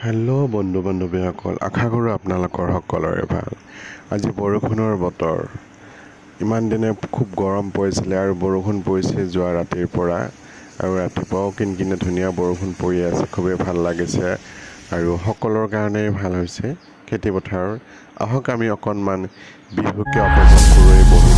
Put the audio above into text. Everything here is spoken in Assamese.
হেল্ল' বন্ধু বান্ধৱীসকল, আশা কৰোঁ আপোনালোকৰ সকলোৰে ভাল। আজি বৰষুণৰ বতৰ। ইমান দিনে খুব গৰম পৰিছিলে আৰু বৰষুণ পৰিছে যোৱা ৰাতিৰ পৰা, আৰু ৰাতিপুৱাও কিনকিনে ধুনীয়া বৰষুণ পৰি আছে। খুবেই ভাল লাগিছে আৰু সকলোৰে কাৰণেই ভাল হৈছে খেতি পথাৰৰ। আহক আমি অকণমান বিহুকে উপভোগ কৰোঁ এই বহি